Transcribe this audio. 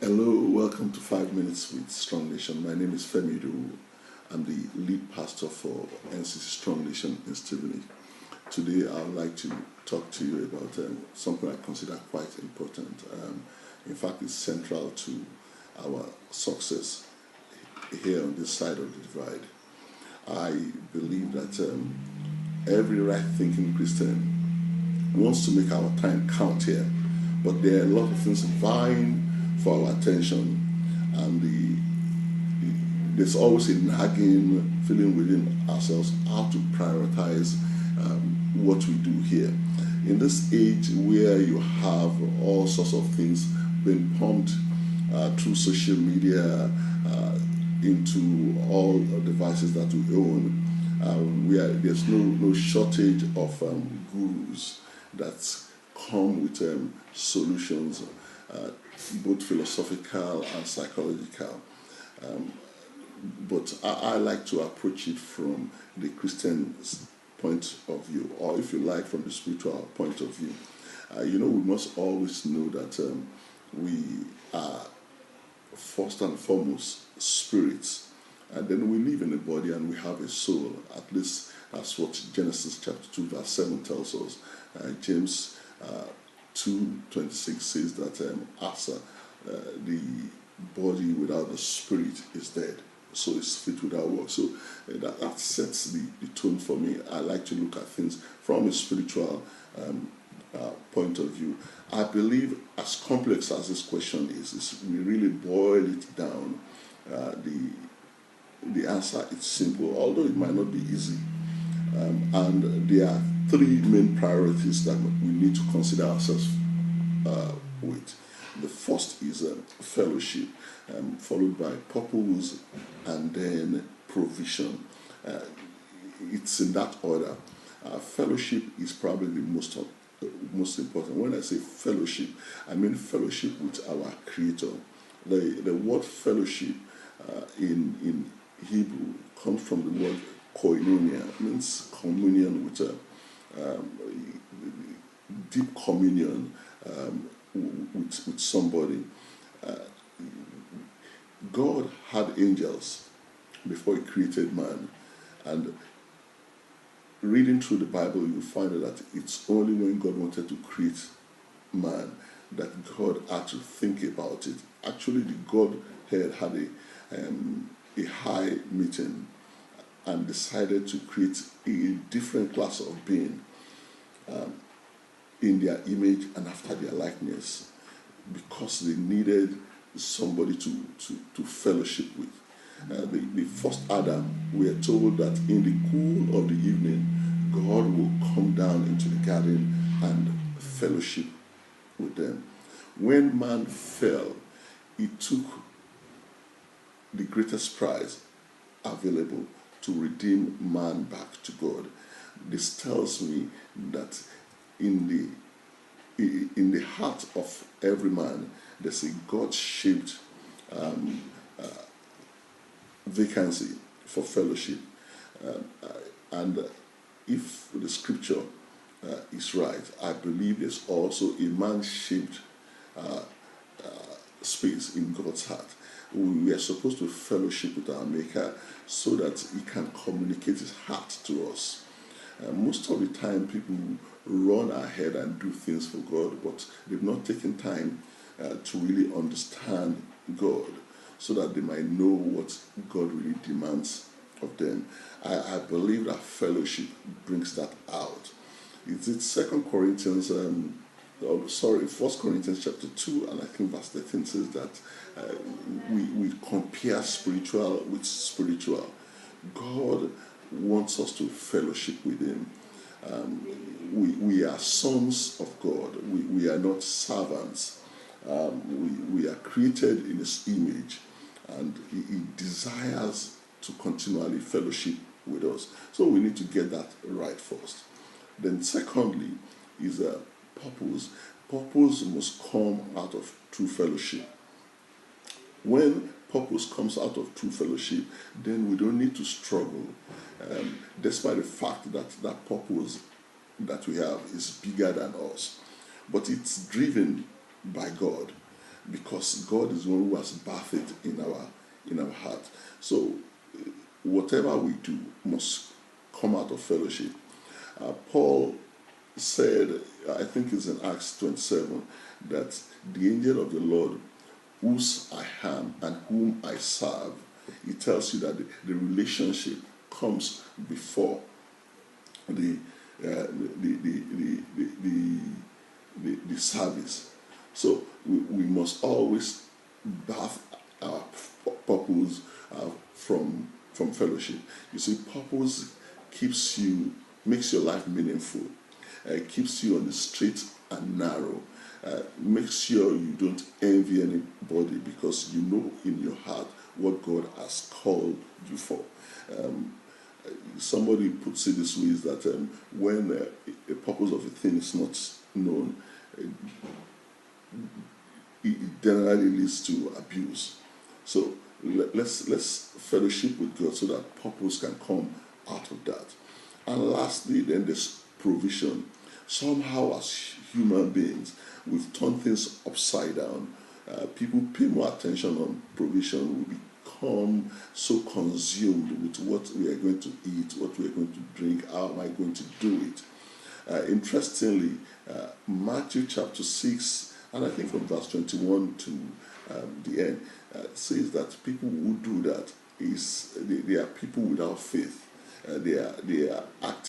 Hello, welcome to 5 Minutes with Strong Nation. My name is Femi Idowu. I'm the lead pastor for NCC Strong Nation in Stevenage. Today, I would like to talk to you about something I consider quite important. In fact, it's central to our success here on this side of the divide. I believe that every right-thinking Christian wants to make our time count here, but there are a lot of things vying for our attention, and there's always a nagging feeling within ourselves how to prioritize what we do here. In this age where you have all sorts of things being pumped through social media into all devices that we own, there's no shortage of gurus that come with solutions, both philosophical and psychological. But I like to approach it from the Christian point of view, or if you like, from the spiritual point of view. We must always know that we are first and foremost spirits, and then we live in a body and we have a soul. At least that's what Genesis chapter 2 verse 7 tells us. James 2:26 says that the body without the spirit is dead, so is faith without work. So that sets the tone for me. I like to look at things from a spiritual point of view. I believe, as complex as this question is we really boil it down, the answer is simple, although it might not be easy. And there are three main priorities that we need to consider ourselves with. The first is fellowship, followed by purpose, and then provision. It's in that order. Fellowship is probably the most important. When I say fellowship, I mean fellowship with our Creator. The word fellowship in Hebrew comes from the word koinonia. It means communion with deep communion with somebody. God had angels before He created man, and reading through the Bible, you find that it's only when God wanted to create man that God had to think about it. Actually, the Godhead had a high meeting and decided to create a different class of being in their image and after their likeness, because they needed somebody to fellowship with. The first Adam, we are told that in the cool of the evening, God will come down into the garden and fellowship with them. When man fell, he took the greatest prize available to redeem man back to God. This tells me that in the heart of every man, there's a God-shaped vacancy for fellowship. And if the scripture is right, I believe there's also a man-shaped space in God's heart. We are supposed to fellowship with our Maker so that He can communicate His heart to us. Most of the time, people run ahead and do things for God, but they've not taken time to really understand God, so that they might know what God really demands of them. I believe that fellowship brings that out. It's 2 Corinthians, 1 Corinthians chapter 2, and I think verse 13 says that we compare spiritual with spiritual. God wants us to fellowship with Him. We are sons of God. We are not servants. We are created in His image, and He desires to continually fellowship with us. So we need to get that right first. Then secondly is purpose. Purpose must come out of true fellowship. When purpose comes out of true fellowship, then we don't need to struggle, despite the fact that that purpose that we have is bigger than us. But it's driven by God. because God is the one who has bathed it in our heart. So whatever we do must come out of fellowship. Paul said, I think it's in Acts 27, that the angel of the Lord, whose I am and whom I serve, it tells you that the relationship comes before the service. So we must always bath our purpose from fellowship. You see, purpose makes your life meaningful. Keeps you on the straight and narrow. Make sure you don't envy anybody, because you know in your heart what God has called you for. Somebody puts it this way, is that when a purpose of a thing is not known, it generally leads to abuse. So let's fellowship with God so that purpose can come out of that. And lastly, then there's provision. Somehow, as human beings, we've turned things upside down. People pay more attention on provision. We become so consumed with what we are going to eat, what we are going to drink, how am I going to do it. Interestingly, Matthew chapter 6, and I think from verse 21 to the end, says that people who do that they are people without faith. They are acting